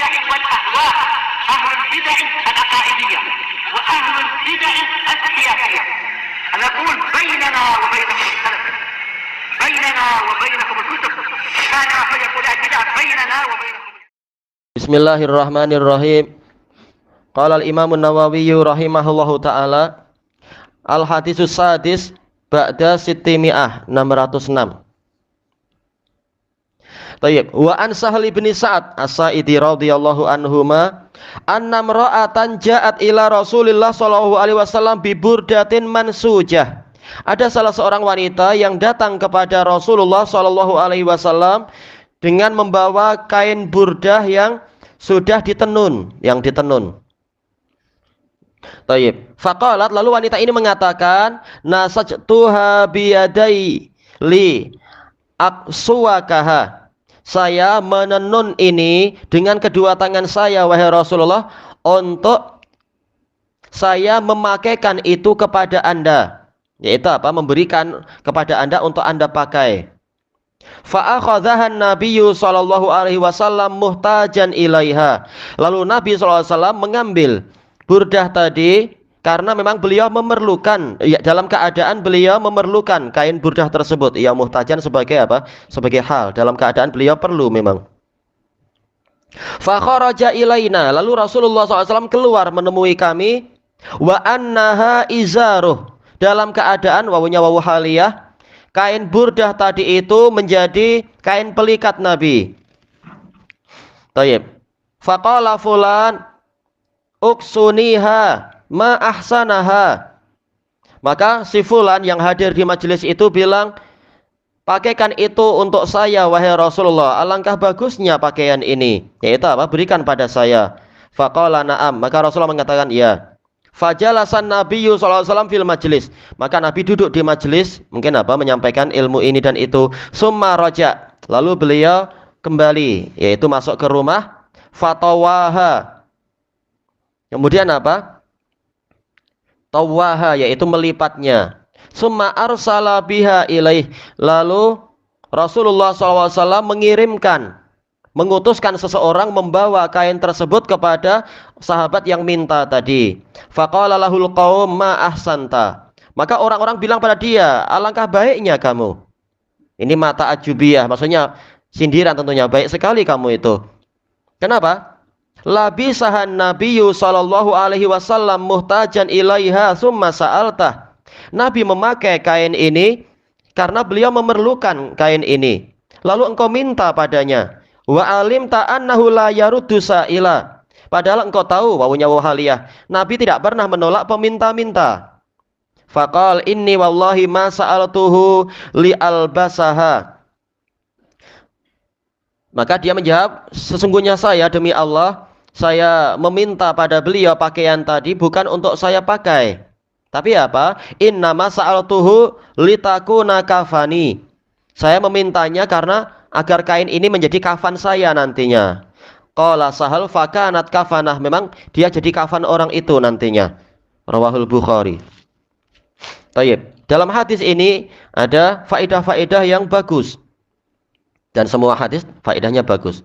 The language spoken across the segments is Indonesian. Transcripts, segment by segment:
البدع والأهواء، أهل البدع العقائدية وأهل البدع السياسية. نقول بيننا وبينكم السلف، بيننا وبينكم الكتب، كان فيقول البدع بيننا وبينكم. Bismillahirrahmanirrahim. Qala al-Imam an-Nawawi rahimahullahu taala, al-hadisus sadis ba'da sittimi'ah 606. Tayyib, wa an Sahl bin Sa'ad As-Sa'idi radhiyallahu anhuma anna imra'atan ja'at ila Rasulillah sallallahu alaihi wasallam bi burdatin mansujah. Ada salah seorang wanita yang datang kepada Rasulullah sallallahu alaihi wasallam dengan membawa kain burdah yang sudah ditenun, Tayyib. Faqalat, lalu wanita ini mengatakan, nasajtuha biyadai li aksuwakaha. Saya menenun ini dengan kedua tangan saya, wahai Rasulullah, untuk saya memakaikan itu kepada Anda. Yaitu apa? Memberikan kepada Anda untuk Anda pakai. Fa'akhadhahan Nabiyyu sallallahu alaihi wasallam muhtajan ilaiha. Lalu Nabi sallallahu alaihi wasallam mengambil burdah tadi karena memang beliau memerlukan, ya, dalam keadaan beliau memerlukan kain burdah tersebut. Ya, muhtajan sebagai apa? Sebagai hal, dalam keadaan beliau perlu memang. Fa kharaja ilaina, lalu Rasulullah SAW keluar menemui kami, wa annaha izaruh, dalam keadaan wawunya wawu haliyah, kain burdah tadi itu menjadi kain pelikat Nabi. Tayyib. Faqala fulan uksuniha ma ahsanaha. Maka si fulan yang hadir di majelis itu bilang, pakaikan itu untuk saya wahai Rasulullah, alangkah bagusnya pakaian ini. Yaitu apa? Berikan pada saya. Faqala na'am, maka Rasulullah mengatakan ya. Fajalasan Nabiyyu sallallahu alaihi wasallam fil majlis. Maka Nabi duduk di majelis, mungkin apa? Menyampaikan ilmu ini dan itu. Summa raja, lalu beliau kembali, yaitu masuk ke rumah. Fatawaha, kemudian apa? Tawaha, yaitu melipatnya. Summa arsala biha ilaih, lalu Rasulullah SAW mengutuskan seseorang membawa kain tersebut kepada sahabat yang minta tadi. Faqala lahul qaum ma ahsanta. Maka orang-orang bilang pada dia, alangkah baiknya kamu. Ini mata ajubiyah, maksudnya sindiran tentunya, baik sekali kamu itu. Kenapa? Labisahan Nabiyyu sallallahu alaihi wasallam muhtajan ilaiha summa sa'altah. Nabi memakai kain ini karena beliau memerlukan kain ini, lalu engkau minta padanya. Wa alimta annahu la yaruddu sa'ila. Padahal engkau tahu, wawunya wahaliyah, Nabi tidak pernah menolak peminta-minta. Faqal inni wallahi ma sa'altuhu li albasaha. Maka dia menjawab, sesungguhnya saya demi Allah, saya meminta pada beliau pakaian tadi bukan untuk saya pakai. Tapi apa? Innama sa'altuhu litakuna kafani. Saya memintanya karena agar kain ini menjadi kafan saya nantinya. Qala Sahal fakanat kafanah, memang dia jadi kafan orang itu nantinya. Rawahul Bukhari. Tayyib. Dalam hadis ini ada faedah-faedah yang bagus. Dan semua hadis faedahnya bagus.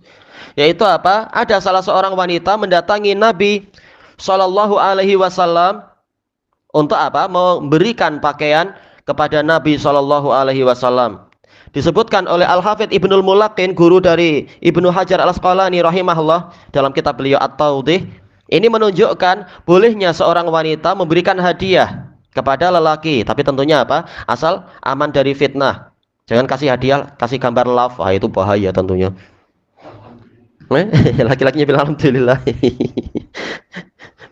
Yaitu apa? Ada salah seorang wanita mendatangi Nabi sallallahu alaihi wasallam untuk apa? Memberikan pakaian kepada Nabi sallallahu alaihi wasallam. Disebutkan oleh Al-Hafidh Ibnul Mulaqin, guru dari Ibnu Hajar Al-Asqalani rahimahullah, dalam kitab beliau At-Tawdih. Ini menunjukkan bolehnya seorang wanita memberikan hadiah kepada lelaki, tapi tentunya apa? Asal aman dari fitnah. Jangan kasih hadiah, kasih gambar love, itu bahaya tentunya. Laki-lakinya bilang alhamdulillah.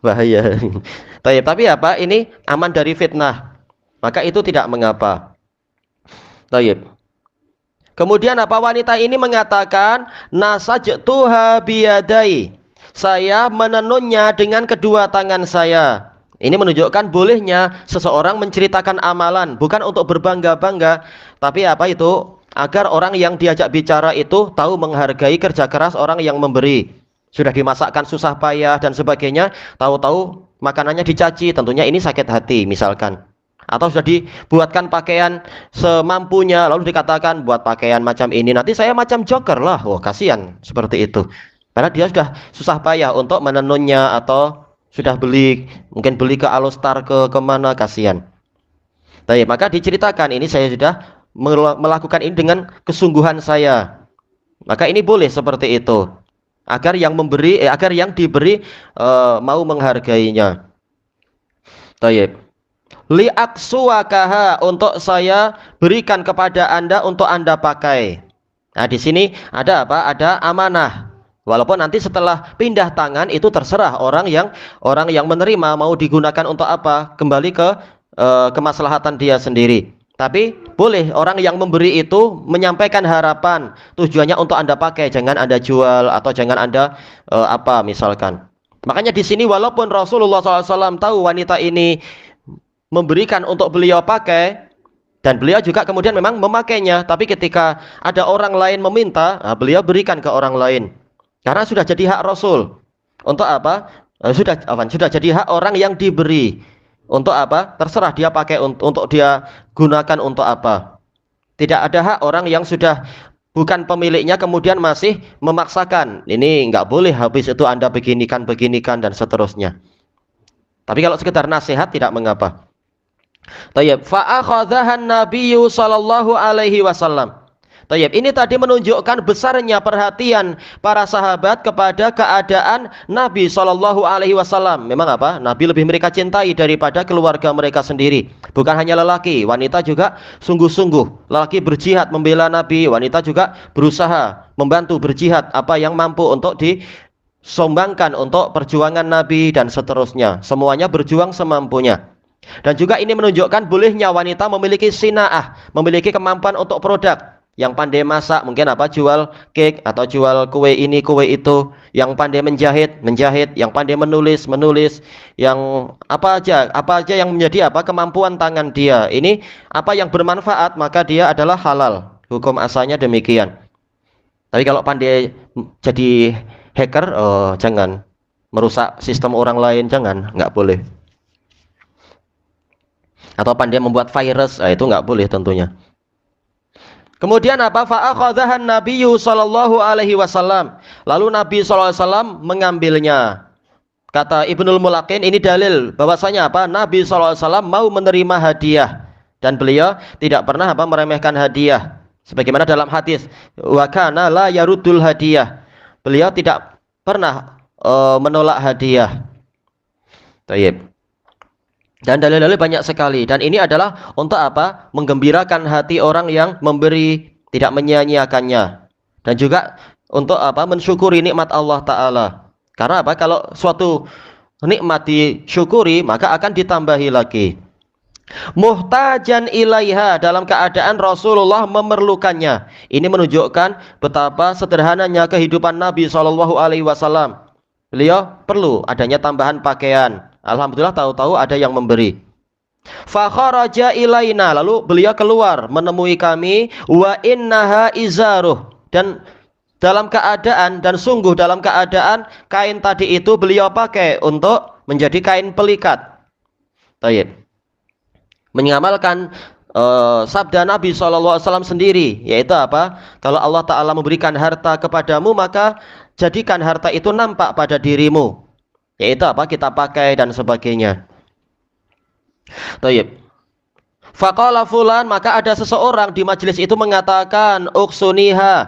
Bahaya. Tapi apa? Ini aman dari fitnah, maka itu tidak mengapa. Tayyib. Kemudian apa? Wanita ini mengatakan, nasajtuha biyadai. Saya menenunnya dengan kedua tangan saya. Ini menunjukkan bolehnya seseorang menceritakan amalan, bukan untuk berbangga-bangga, tapi apa itu? Agar orang yang diajak bicara itu tahu menghargai kerja keras orang yang memberi. Sudah dimasakkan susah payah dan sebagainya, tahu-tahu makanannya dicaci, tentunya ini sakit hati misalkan. Atau sudah dibuatkan pakaian semampunya, lalu dikatakan buat pakaian macam ini, nanti saya macam joker lah. Wah, kasihan seperti itu. Karena dia sudah susah payah untuk menenunnya atau sudah mungkin beli ke Alostar ke kemana, kasihan. Baik, maka diceritakan ini saya sudah melakukan ini dengan kesungguhan saya. Maka ini boleh seperti itu. Agar yang diberi mau menghargainya. Baik. Li'aksuwakaha, untuk saya berikan kepada Anda untuk Anda pakai. Nah, di sini ada apa? Ada amanah. Walaupun nanti setelah pindah tangan itu terserah orang yang menerima mau digunakan untuk apa, kembali ke kemaslahatan dia sendiri. Tapi boleh orang yang memberi itu menyampaikan harapan, tujuannya untuk Anda pakai, jangan Anda jual atau jangan Anda misalkan. Makanya di sini walaupun Rasulullah SAW tahu wanita ini memberikan untuk beliau pakai, dan beliau juga kemudian memang memakainya, tapi ketika ada orang lain meminta, beliau berikan ke orang lain. Karena sudah jadi hak Rasul. Untuk apa? Sudah jadi hak orang yang diberi. Untuk apa? Terserah dia pakai untuk dia gunakan untuk apa. Tidak ada hak orang yang sudah bukan pemiliknya kemudian masih memaksakan. Ini enggak boleh, habis itu Anda beginikan dan seterusnya. Tapi kalau sekedar nasihat tidak mengapa. Tayyib, fa akhadhahan nabiyyu sallallahu alaihi wasallam. Tayyib, ini tadi menunjukkan besarnya perhatian para sahabat kepada keadaan Nabi sallallahu alaihi wasallam. Memang apa? Nabi lebih mereka cintai daripada keluarga mereka sendiri. Bukan hanya lelaki, wanita juga sungguh-sungguh. Lelaki berjihad membela Nabi, wanita juga berusaha membantu berjihad apa yang mampu untuk disumbangkan untuk perjuangan Nabi dan seterusnya. Semuanya berjuang semampunya. Dan juga ini menunjukkan bolehnya wanita memiliki sina'ah, memiliki kemampuan untuk produk. Yang pandai masak, mungkin jual cake atau jual kue ini, kue itu. Yang pandai menjahit, yang pandai menulis, yang apa aja yang menjadi kemampuan tangan dia. Ini apa yang bermanfaat, maka dia adalah halal. Hukum asalnya demikian. Tapi kalau pandai jadi hacker, jangan. Merusak sistem orang lain, jangan, nggak boleh. Atau pandai membuat virus, itu nggak boleh tentunya. Kemudian fa akhadhahan nabiyyu sallallahu alaihi wasallam. Lalu Nabi sallallahu alaihi wasallam mengambilnya. Kata Ibnul Mulaqin, ini dalil bahwasanya Nabi sallallahu alaihi wasallam mau menerima hadiah dan beliau tidak pernah meremehkan hadiah. Sebagaimana dalam hadis, wa kana la yaruddul hadiah. Beliau tidak pernah menolak hadiah. Baik. Dan dalil-dalil banyak sekali, dan ini adalah untuk menggembirakan hati orang yang memberi, tidak menyia-nyiakannya, dan juga untuk mensyukuri nikmat Allah Ta'ala. Karena kalau suatu nikmat disyukuri maka akan ditambahi lagi. Muhtajan ilaiha, dalam keadaan Rasulullah memerlukannya. Ini menunjukkan betapa sederhananya kehidupan Nabi SAW. Beliau perlu adanya tambahan pakaian. Alhamdulillah tahu-tahu ada yang memberi. Fa kharaja ilaina, lalu beliau keluar menemui kami, wa innaha izaruh, dan dalam keadaan kain tadi itu beliau pakai untuk menjadi kain pelikat. Baik. Mengamalkan sabda Nabi SAW sendiri, yaitu kalau Allah Ta'ala memberikan harta kepadamu, maka jadikan harta itu nampak pada dirimu. Yaitu kita pakai dan sebagainya. Baik. Faqala fulan, maka ada seseorang di majelis itu mengatakan, uksuniha,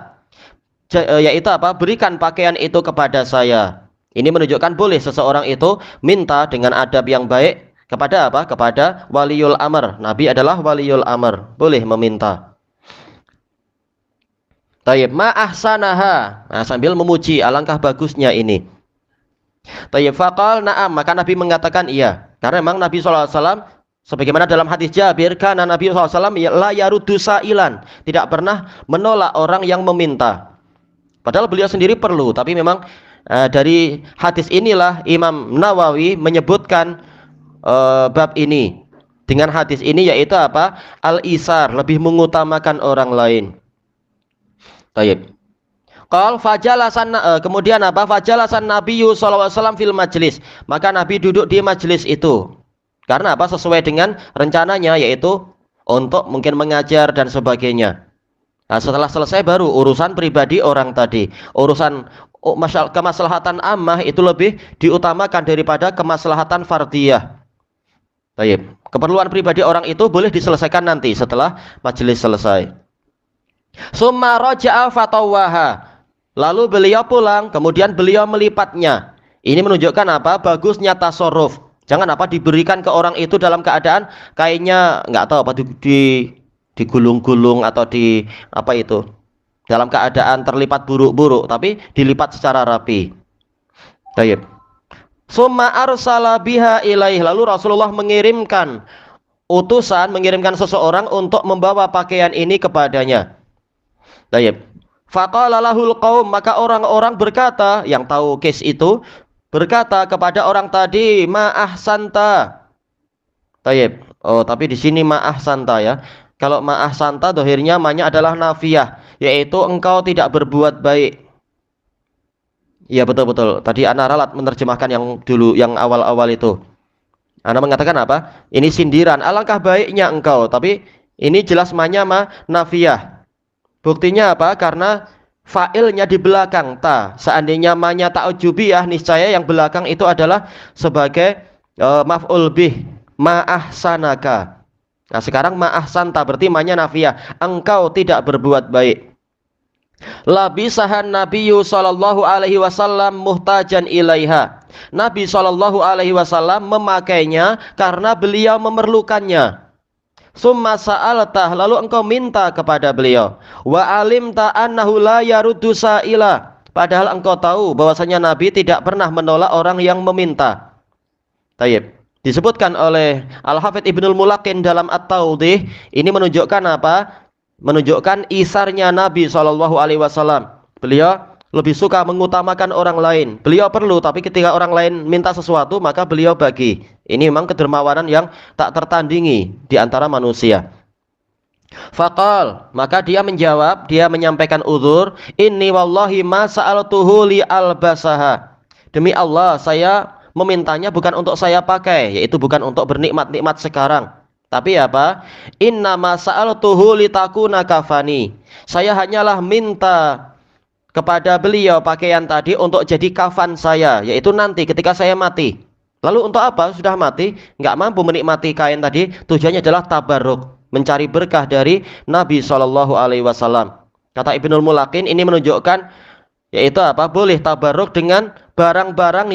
yaitu berikan pakaian itu kepada saya. Ini menunjukkan boleh seseorang itu minta dengan adab yang baik kepada kepada waliul amr. Nabi adalah waliul amr, boleh meminta. Tayyib, ma ahsanaha, sambil memuji, alangkah bagusnya ini. Tayyib, faqal na'am, maka Nabi mengatakan iya. Karena memang Nabi SAW, sebagaimana dalam hadis Jabir, karena Nabi SAW la yaruddu sa'ilan, tidak pernah menolak orang yang meminta. Padahal beliau sendiri perlu, tapi memang dari hadis inilah Imam Nawawi menyebutkan bab ini. Dengan hadis ini yaitu al-isar, lebih mengutamakan orang lain. Tayyib. Qal fajalasan, kemudian fajalasan Nabiyyu sallallahu alaihi wasallam fil majlis. Maka Nabi duduk di majlis itu. Karena sesuai dengan rencananya, yaitu untuk mungkin mengajar dan sebagainya. Nah, setelah selesai baru urusan pribadi orang tadi. Urusan kemaslahatan ammah itu lebih diutamakan daripada kemaslahatan fardiyah. Baik, keperluan pribadi orang itu boleh diselesaikan nanti setelah majelis selesai. Summa raja'a fatawaha. Lalu beliau pulang, kemudian beliau melipatnya. Ini menunjukkan apa? Bagusnya tasarruf. Jangan apa diberikan ke orang itu dalam keadaan kainnya nggak tahu apa digulung-gulung atau di apa itu. Dalam keadaan terlipat buruk-buruk, tapi dilipat secara rapi. Baik. Summa arsala biha ilaih. Lalu Rasulullah mengirimkan seseorang untuk membawa pakaian ini kepadanya. Baik. Faqala lahul qaum, maka orang-orang berkata, yang tahu case itu berkata kepada orang tadi, ma ahsanta. Baik. Oh, tapi di sini ma ahsanta ya. Kalau ma ahsanta dohirnya ma-nya adalah nafiyah, yaitu engkau tidak berbuat baik. Iya betul-betul. Tadi ana ralat menerjemahkan yang dulu, yang awal-awal itu. Ana mengatakan apa? Ini sindiran. Alangkah baiknya engkau. Tapi ini jelas ma-nya nafiyah. Buktinya apa? Karena fa'ilnya di belakang ta. Seandainya ma-nya ta'ujubiyah, niscaya yang belakang itu adalah sebagai maf'ul bih. Ma ahsanaka. Nah sekarang ma ahsanta berarti ma-nya nafiyah. Engkau tidak berbuat baik. Labisahan Nabiyyu sallallahu alaihi wasallam muhtajan ilaiha. Nabi sallallahu alaihi wasallam memakainya karena beliau memerlukannya. Summa sa'altah, lalu engkau minta kepada beliau. Wa alimta annahu la yaruddu sa'ila. Padahal engkau tahu bahwasanya Nabi tidak pernah menolak orang yang meminta. Tayyib. Disebutkan oleh Al-Hafidz Ibnul Mulaqin dalam At-Tawdih, ini menunjukkan apa? Menunjukkan isarnya Nabi SAW. Beliau lebih suka mengutamakan orang lain. Beliau perlu, tapi ketika orang lain minta sesuatu, maka beliau bagi. Ini memang kedermawanan yang tak tertandingi di antara manusia. Faqal, maka dia menjawab, dia menyampaikan uzur, inni wallahi ma sa'altuhu li albasaha. Demi Allah, saya memintanya bukan untuk saya pakai, yaitu bukan untuk bernikmat-nikmat sekarang. Tapi apa? Innama sa'altuhu litakuna kafani. Saya hanyalah minta kepada beliau pakaian tadi untuk jadi kafan saya, yaitu nanti ketika saya mati. Lalu untuk apa? Sudah mati, nggak mampu menikmati kain tadi. Tujuannya adalah tabarruk, mencari berkah dari Nabi SAW. Kata Ibnul Mulaqin, ini menunjukkan yaitu apa? Boleh tabarruk dengan barang-barang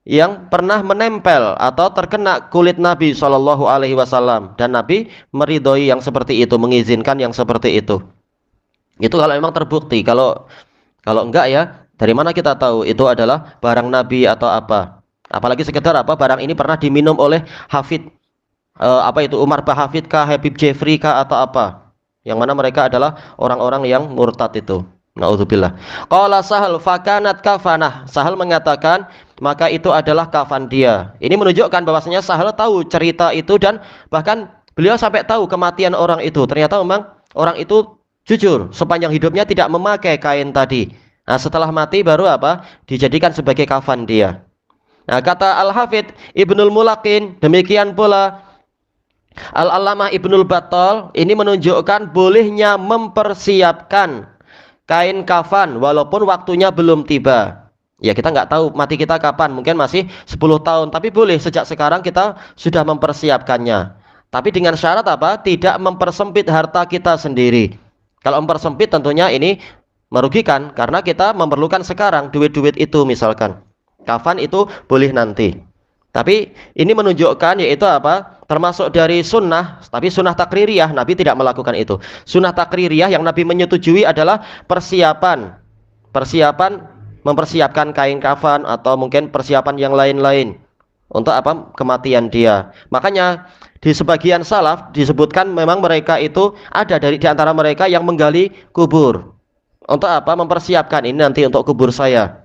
yang pernah menempel atau terkena kulit Nabi SAW, dan Nabi meridhoi yang seperti itu, mengizinkan yang seperti itu. Itu kalau memang terbukti. Kalau enggak ya, dari mana kita tahu itu adalah barang Nabi atau apa? Apalagi sekedar apa? Barang ini pernah diminum oleh Hafid apa itu, Umar Bahafid kah, Habib Jeffrey kah, atau apa? Yang mana mereka adalah orang-orang yang murtad itu. Na'udzubillah. Qala Sahal fakanat kafanah. Sahal mengatakan maka itu adalah kafan dia. Ini menunjukkan bahwasanya Sahal tahu cerita itu, dan bahkan beliau sampai tahu kematian orang itu. Ternyata memang orang itu jujur sepanjang hidupnya tidak memakai kain tadi. Nah, setelah mati baru apa? Dijadikan sebagai kafan dia. Nah, kata Al-Hafidz Ibnul Mulaqin, demikian pula Al-Allamah Ibnul Battal, ini menunjukkan bolehnya mempersiapkan kain kafan walaupun waktunya belum tiba. Ya, kita nggak tahu mati kita kapan, mungkin masih 10 tahun, tapi boleh sejak sekarang kita sudah mempersiapkannya. Tapi dengan syarat apa? Tidak mempersempit harta kita sendiri. Kalau mempersempit tentunya ini merugikan, karena kita memerlukan sekarang duit-duit itu misalkan. Kafan itu boleh nanti. Tapi ini menunjukkan yaitu apa? Termasuk dari sunnah, tapi sunnah takririyah. Nabi tidak melakukan itu. Sunnah takririyah yang Nabi menyetujui adalah persiapan mempersiapkan kain kafan atau mungkin persiapan yang lain-lain untuk apa? Kematian dia. Makanya di sebagian salaf disebutkan memang mereka itu ada di antara mereka yang menggali kubur. Untuk apa? Mempersiapkan ini nanti untuk kubur saya.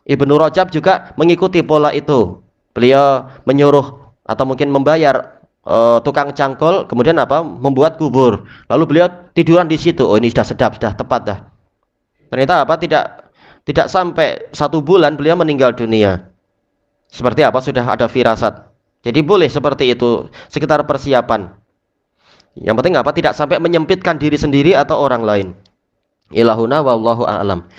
Ibnu Rajab juga mengikuti pola itu. Beliau menyuruh atau mungkin membayar tukang cangkul, kemudian apa? Membuat kubur. Lalu beliau tiduran di situ. Oh, ini sudah sedap, sudah tepat dah. Ternyata apa? Tidak sampai 1 bulan beliau meninggal dunia. Seperti apa? Sudah ada firasat. Jadi boleh seperti itu, sekitar persiapan. Yang penting apa? Tidak sampai menyempitkan diri sendiri atau orang lain. Ilahuna wallahu a'lam.